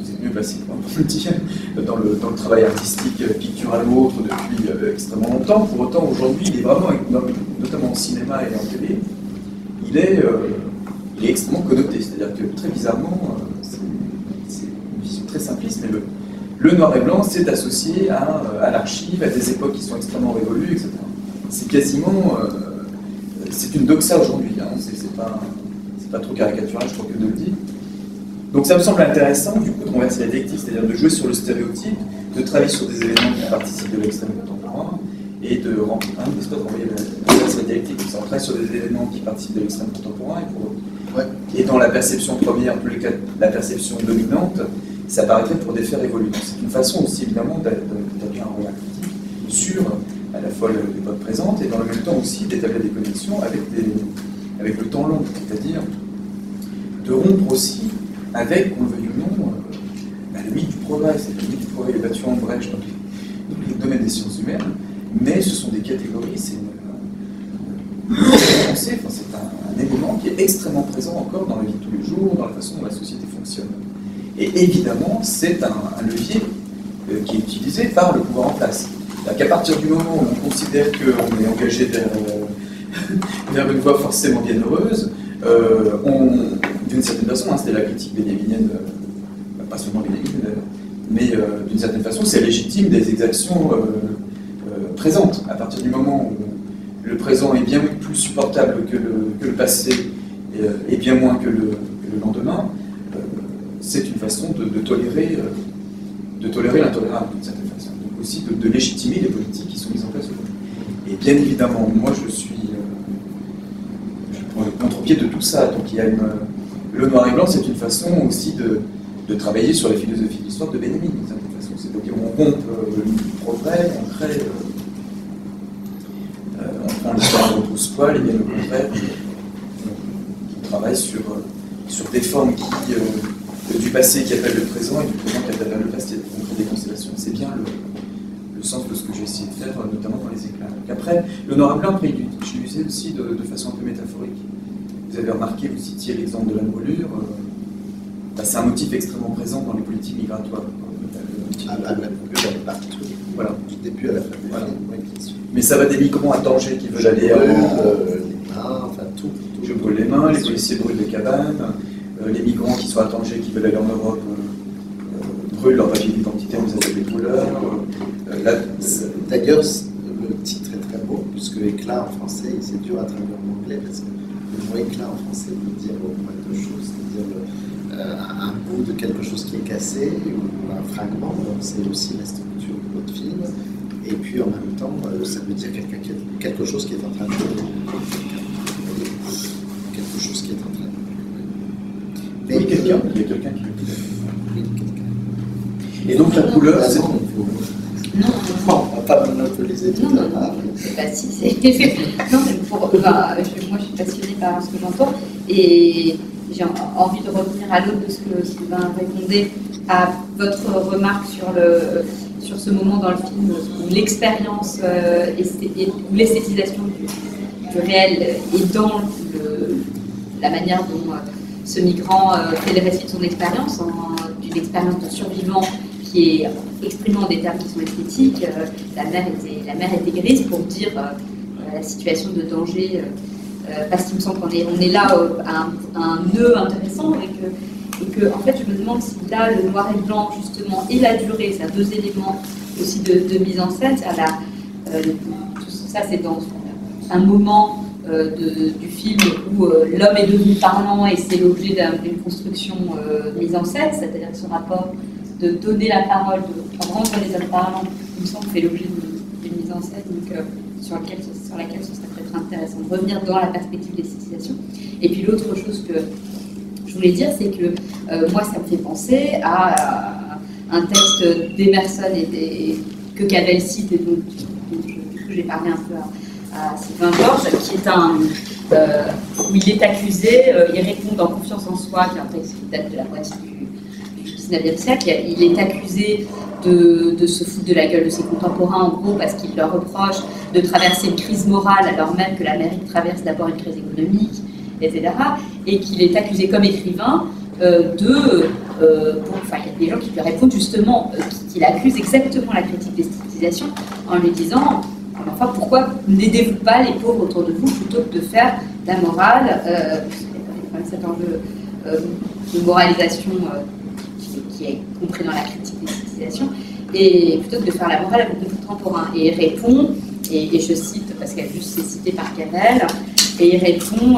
vous êtes mieux placé pour le dire, dans le travail artistique, pictural ou autre, depuis extrêmement longtemps. Pour autant, aujourd'hui, il est vraiment, notamment au cinéma et en télé, il est extrêmement connoté. C'est-à-dire que très bizarrement, c'est une vision très simpliste, mais le noir et blanc s'est associé à l'archive, à des époques qui sont extrêmement révolues, etc. C'est quasiment, c'est une doxa aujourd'hui. Hein. C'est pas trop caricatural, je trouve que de le dire. Donc ça me semble intéressant, du coup, de renverser la dialectique, c'est-à-dire de jouer sur le stéréotype, de travailler sur des événements qui participent de l'extrême contemporain, et de renverser la dialectique. On travaille sur des événements qui participent de l'extrême contemporain, et dans la perception première, en tous les cas, la perception dominante, ça apparaîtrait pour des faits révolus. C'est une façon aussi, évidemment, d'établir un regard critique sur à la fois l'époque présente, et dans le même temps aussi d'établir des connexions avec le temps long, c'est-à-dire de rompre aussi avec, qu'on le veuille ou non, le mythe du progrès, c'est le mythe du progrès est battu en brèche dans le domaine des sciences humaines, mais ce sont des catégories, c'est c'est un élément qui est extrêmement présent encore dans la vie de tous les jours, dans la façon dont la société fonctionne. Et évidemment, c'est un levier qui est utilisé par le pouvoir en place. À partir du moment où on considère qu'on est engagé vers une voie forcément bienheureuse, d'une certaine façon, c'était la critique bénévinienne, pas seulement bénévinienne d'ailleurs, mais d'une certaine façon, c'est légitime des exactions présentes. À partir du moment où le présent est bien plus supportable que le passé et bien moins que le lendemain, c'est une façon de tolérer l'intolérable d'une certaine façon. Donc aussi de légitimer les politiques qui sont mises en place aujourd'hui. Et bien évidemment, moi je prends le contre-pied de tout ça. Donc il y a le noir et blanc, c'est une façon aussi de travailler sur la philosophie de l'histoire de Benjamin d'une certaine façon. C'est-à-dire qu'on rompt le progrès, on crée, on prend l'histoire de retrousse-poil, et bien au contraire, on travaille sur des formes du passé qui appellent le présent et du présent qui appellent le passé. On crée des constellations. C'est bien le sens de ce que j'ai essayé de faire, notamment dans les éclats. Donc après, le noir et blanc, après, je l'utilisais aussi de façon un peu métaphorique. Vous avez remarqué, vous citiez l'exemple de la brûlure. C'est un motif extrêmement présent dans les politiques migratoires. La brûlure, elle est partout. Voilà. Du début à la fin. Voilà. Oui, bien sûr. Mais ça va des migrants à Tanger qui veulent aller à... les mains, enfin tout. Je brûle les mains, les policiers brûlent les cabanes, les migrants qui sont à Tanger, qui veulent aller en Europe, brûlent leur papier d'identité en faisant des brûleurs. D'ailleurs, le titre est très beau, puisque éclat en français, c'est dur à traduire en anglais, parce que le mot éclat en français veut dire au moins deux choses, c'est-à-dire un bout de quelque chose qui est cassé, ou un fragment, donc c'est aussi la structure de votre film, et puis en même temps, ça veut dire quelque chose qui est en train de brûler. Quelque chose qui est en train de brûler. Oui, il y a quelqu'un qui le dit. Oui, quelqu'un. Et donc la couleur, c'est... Non, on ne va pas monopoliser tout non, à l'heure. Bah si, c'est... Non, mais moi je suis passionnée par ce que j'entends et j'ai envie de revenir à l'autre de ce que Sylvain répondait à votre remarque sur ce moment dans le film où l'expérience ou l'esthétisation du réel est dans la manière dont ce migrant fait le récit de son expérience, d'une expérience de survivant qui est exprimée en des termes qui sont esthétiques. La mer était grise pour dire la situation de danger, parce qu'il me semble qu'on est là à un nœud intéressant et que en fait je me demande si là le noir et blanc justement et la durée, c'est deux éléments aussi de mise en scène, ça c'est dans un moment du film où l'homme est devenu parlant et c'est l'objet d'une construction mise en scène, c'est-à-dire ce rapport de donner la parole, de rendre les hommes parlants, il me semble, fait l'objet d'une mise en scène donc, sur laquelle ce serait peut-être intéressant de revenir dans la perspective de l'esthétisation. Et puis l'autre chose que je voulais dire, c'est que moi ça me fait penser à un texte d'Emerson que Cavell cite et dont j'ai parlé un peu à Sylvain Georges, qui est où il est accusé, il répond dans Confiance en soi, qui est un texte qui date de la moitié du XIXe siècle, il est accusé de se foutre de la gueule de ses contemporains, en gros, parce qu'il leur reproche de traverser une crise morale alors même que l'Amérique traverse d'abord une crise économique, etc. Et qu'il est accusé comme écrivain il y a des gens qui lui répondent justement qu'il accuse exactement la critique d'esthétisation en lui disant enfin, pourquoi n'aidez-vous pas les pauvres autour de vous plutôt que de faire de la morale, cet enjeu de moralisation qui est compris dans la critique d'esthétisation, et plutôt que de faire la morale avec nos contemporains. Et il répond, et je cite, parce qu'elle juste c'est cité par Cavell, et il répond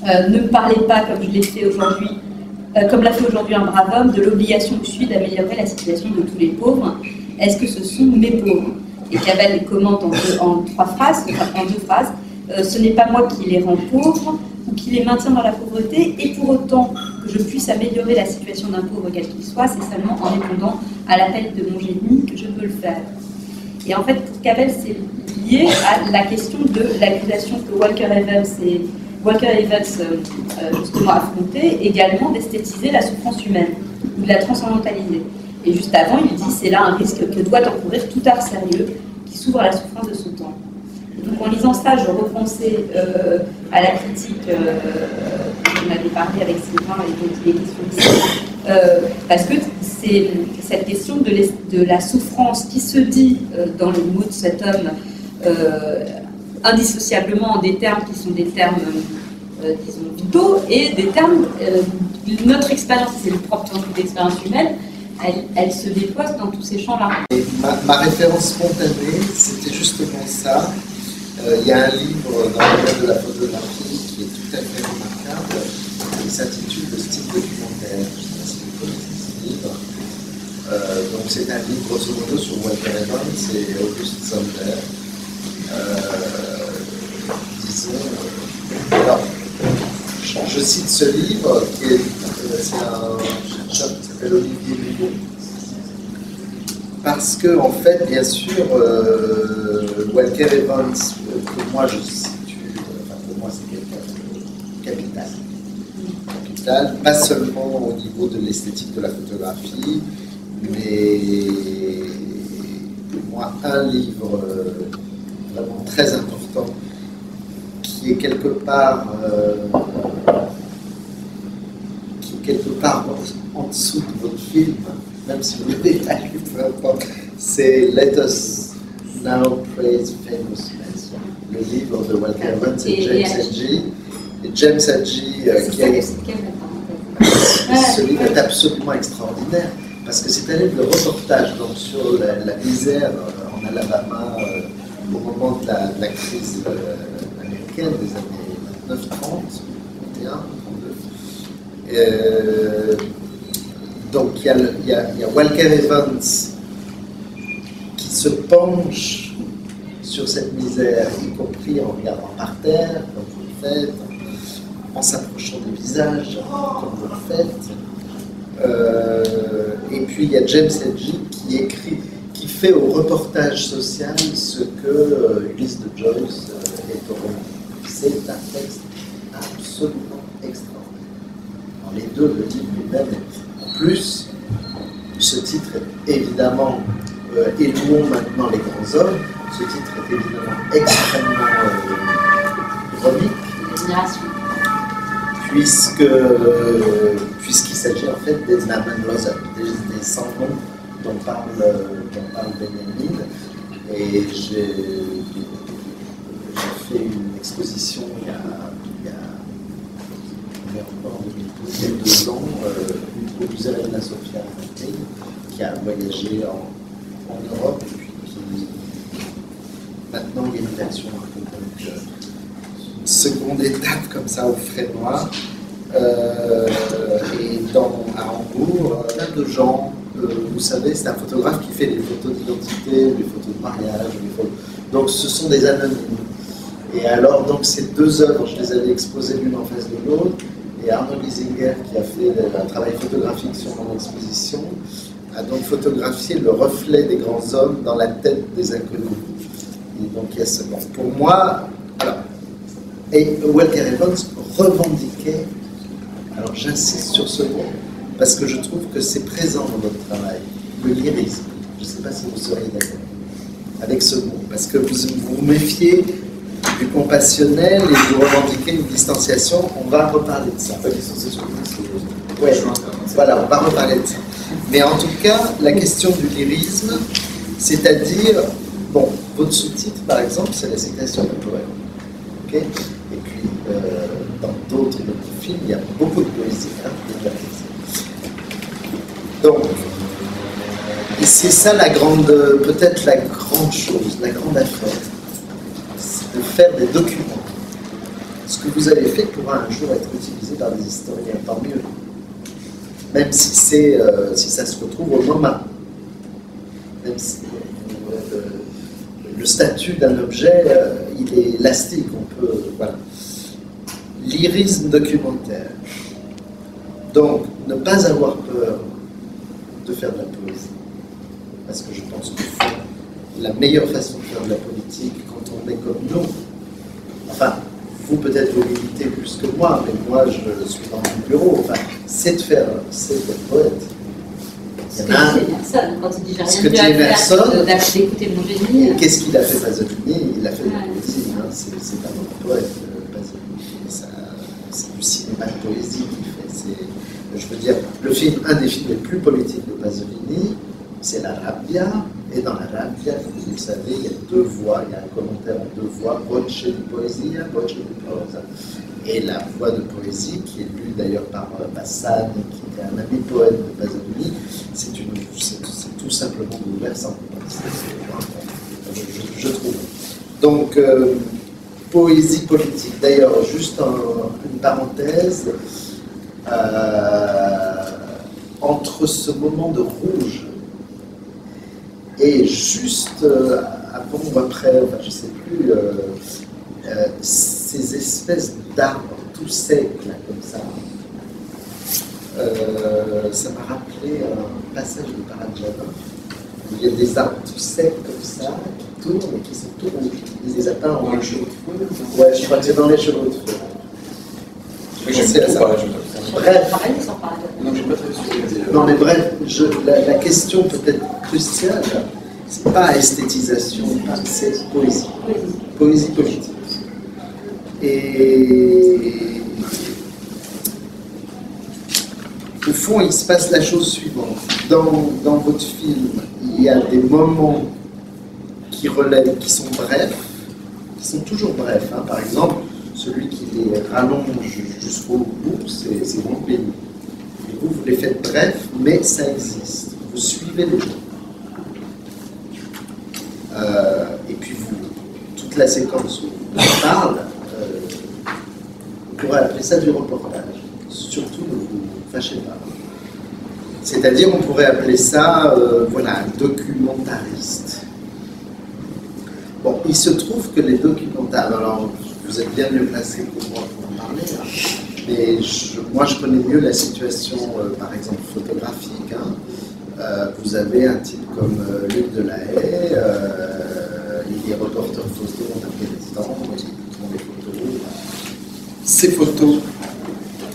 ne me parlez pas comme je l'ai fait aujourd'hui, comme l'a fait aujourd'hui un brave homme, de l'obligation que je suis d'améliorer la situation de tous les pauvres. Est-ce que ce sont mes pauvres? Et Cavell commente en deux phrases. Ce n'est pas moi qui les rends pauvres ou qui les maintient dans la pauvreté, et pour autant que je puisse améliorer la situation d'un pauvre quel qu'il soit, c'est seulement en répondant à l'appel de mon génie que je peux le faire. Et en fait, pour Cavell, c'est lié à la question de l'accusation que Walker Evans justement affrontait, également d'esthétiser la souffrance humaine. ou de la transcendantaliser. Et juste avant, il dit c'est là un risque que doit encourir tout art sérieux qui s'ouvre à la souffrance de son temps. Et donc en lisant ça, je repensais à la critique dont on avait parlé avec Sylvain et dont il est question ici, parce que c'est cette question de la souffrance qui se dit dans les mots de cet homme indissociablement en des termes qui sont des termes disons vitaux et des termes notre expérience, c'est le propre de l'expérience humaine, elle se déploie dans tous ces champs-là. Ma référence spontanée, c'était justement ça. Il y a un livre dans le domaine de la photographie qui est tout à fait remarquable, qui s'intitule Le style documentaire. Je ne sais pas si vous connaissez ce livre. Donc c'est un livre grosso modo sur Walker Evans et August Sander. Alors, je cite ce livre qui est c'est un chercheur qui s'appelle Olivier Bigot. Parce que, en fait, bien sûr, Walker Evans, pour moi, je situe, pour moi, c'est quelqu'un de capital. Capital, pas seulement au niveau de l'esthétique de la photographie, mais pour moi, un livre vraiment très important qui est quelque part en dessous de votre film, même si vous l'avez pas lu, peu importe, c'est Let Us Now Praise Famous Men, le livre de Walker Evans et James Hadley. Et James Hadley, ce livre est absolument extraordinaire, parce que c'est un livre de reportage donc, sur la misère en Alabama au moment de la crise américaine des années 29, 30, 31, 32. Donc il y a Walker Evans qui se penche sur cette misère, y compris en regardant par terre, comme vous le faites, en s'approchant des visages, comme vous le faites. Et puis il y a James Hadley qui fait au reportage social ce que Ulysse de Joyce est au roman. C'est un texte absolument extraordinaire. Dans les deux, le titre lui-même. En plus, ce titre est évidemment Élouons maintenant les grands hommes. Ce titre est évidemment extrêmement ironique. Puisqu'il s'agit en fait des Namen Loser, des sans-noms dont parle Benjamin. Et j'ai fait une exposition il y a il y a 2 ans au musée Reina Sofia qui a voyagé en Europe et puis qui maintenant il y a une version un peu donc une seconde étape comme ça au Frénois et à Hambourg plein de gens vous savez c'est un photographe qui fait des photos d'identité, des photos de mariage, donc ce sont des anonymes. Et alors, donc, ces 2 œuvres, je les avais exposées l'une en face de l'autre, et Arnaud Giesinger, qui a fait un travail photographique sur mon exposition, a donc photographié le reflet des grands hommes dans la tête des inconnus. Et donc, il y a ce bon. Pour moi, alors, et Walker Evans revendiquait, alors j'insiste sur ce mot, parce que je trouve que c'est présent dans votre travail, le lyrisme. Je ne sais pas si vous seriez d'accord avec ce mot, parce que vous vous méfiez du compassionnel et vous revendiquez une distanciation. On va reparler de ça. Pas distanciation, ouais, voilà, on va reparler de ça. Mais en tout cas, la question du lyrisme, c'est-à-dire, bon, votre sous-titre, par exemple, c'est la citation d'un poème. Okay, et puis, dans d'autres films, il y a beaucoup de poésie. Hein, donc, et c'est ça la grande, peut-être la grande chose, la grande affaire. De faire des documents. Ce que vous avez fait pourra un jour être utilisé par des historiens, tant mieux. Même si si ça se retrouve au MoMA. Même si le statut d'un objet, il est élastique, on peut, voilà. Lyrisme documentaire. Donc, ne pas avoir peur de faire de la poésie. Parce que je pense que la meilleure façon de faire de la politique, quand on est comme nous, enfin, vous peut-être vous militez plus que moi, mais moi je suis dans mon bureau, enfin, c'est d'être poète. Ce que disait Emerson, quand il dit j'ai rien mieux à faire d'écouter mon génie. Qu'est-ce qu'il a fait Pasolini? Il a fait de la poésie, hein. C'est un grand poète, Pasolini. C'est du cinéma de poésie qu'il fait. Je veux dire, un des films les plus politiques de Pasolini, c'est La Rabbia. Et dans La Rabbia, comme vous le savez, il y a deux voix, il y a un commentaire en deux voix, voce di poesia, voce di prosa. Et la voix de poésie, qui est lue d'ailleurs par Bassani, qui est un ami poète de Pasolini, c'est tout simplement bouleversant. Je trouve. Donc, poésie politique. D'ailleurs, juste une parenthèse, entre ce moment de rouge et juste avant ou après, enfin je ne sais plus, ces espèces d'arbres tout secs, là, comme ça, ça m'a rappelé un passage de Paragiano. Il y a des arbres tout secs comme ça, qui tournent et qui sont tout rouges. Ils les atteignent en cheveux de feu. Ouais, je crois que c'est dans les cheveux de feu. Je à ça. Bref. Non, j'ai pas très non, mais bref, la question peut-être cruciale, c'est pas esthétisation, c'est poésie. Poésie politique. Et au fond, il se passe la chose suivante. Dans votre film, il y a des moments qui sont brefs, qui sont toujours brefs. Hein. Par exemple, celui qui les rallonge jusqu'au bout, c'est Grand Pays. Et vous les faites brefs, mais ça existe. Vous suivez les gens. Et puis toute la séquence où on parle, on pourrait appeler ça du reportage. Surtout, ne vous fâchez pas. C'est-à-dire, on pourrait appeler ça, un documentariste. Bon, il se trouve que les documentaires, alors vous êtes bien mieux placé que moi pour en parler, hein, mais moi je connais mieux la situation, par exemple, photographique. Hein. Vous avez un type comme Luc Delahaye, il est reporter photo en Afghanistan, il prend des photos. Ces photos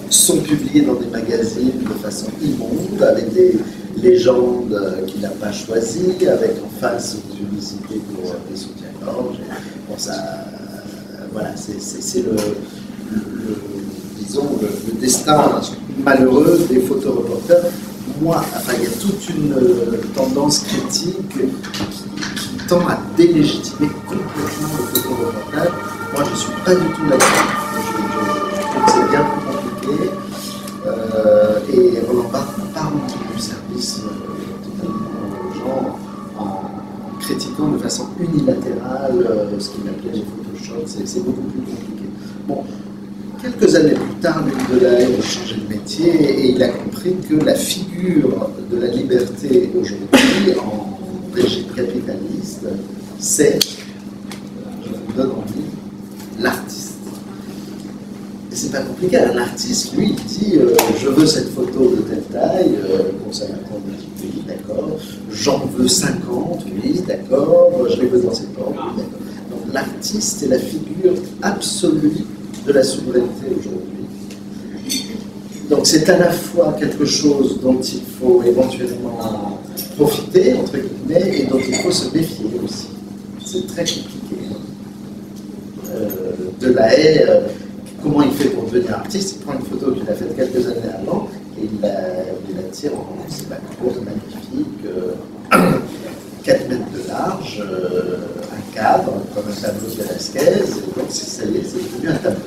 sont publiées dans des magazines de façon immonde, avec des légendes qu'il n'a pas choisies, avec en face une publicité pour des soutiens-gorge. Bon, ça, voilà, c'est le destin malheureux des photoreporters. Moi, enfin, il y a toute une tendance critique qui tend à délégitimer complètement le photoreportage. Moi, je ne suis pas du tout là-dessus. Je trouve que c'est bien plus compliqué. Et Roland Barthes n'a pas rendu du service totalement aux gens en critiquant de façon unilatérale ce qu'il appelait les Photoshop. C'est beaucoup plus compliqué. Bon. Quelques années plus tard, Luc Delahaye a changé de métier et il a compris que la figure de la liberté aujourd'hui, en régime capitaliste, c'est, je vous donne envie, l'artiste. Et c'est pas compliqué, un artiste, lui, il dit je veux cette photo de telle taille, conservateur de oui, d'accord, j'en veux 50, oui, d'accord, je les veux dans cette forme, oui, d'accord. Donc l'artiste est la figure absolue de la souveraineté aujourd'hui. Donc c'est à la fois quelque chose dont il faut éventuellement profiter, entre guillemets, et dont il faut se méfier aussi. C'est très compliqué. Delahaye, comment il fait pour devenir artiste? Il prend une photo qu'il a faite quelques années avant, et il la tire en c'est la course magnifique, 4 mètres de large, un cadre, comme un tableau de Velázquez, et donc ça y est, c'est devenu un tableau.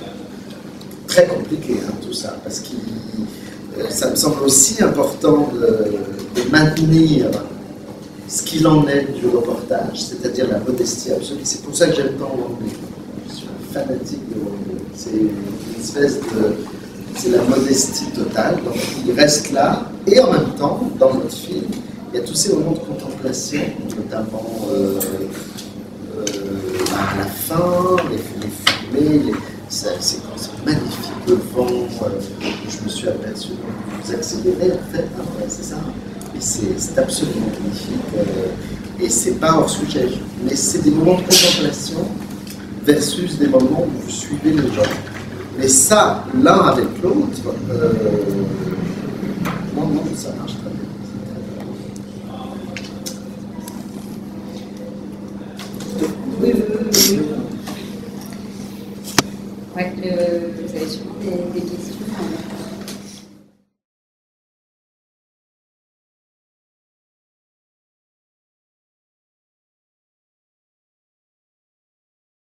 Très compliqué, hein, tout ça, parce que ça me semble aussi important de maintenir ce qu'il en est du reportage, c'est-à-dire la modestie absolue. C'est pour ça que j'aime tant Wang. Je suis un fanatique de Wang. C'est une espèce de... C'est la modestie totale, donc il reste là, et en même temps, dans notre film, il y a tous ces moments de contemplation, notamment à la fin, les fumées, c'est magnifique, le vent, je me suis aperçu, vous accélérez en fait, hein, ouais, c'est ça, et c'est absolument magnifique, et c'est pas hors sujet, mais c'est des moments de contemplation versus des moments où vous suivez les gens. Mais ça, l'un avec l'autre, non, ça marche très bien. Ouais, vous avez sûrement des questions.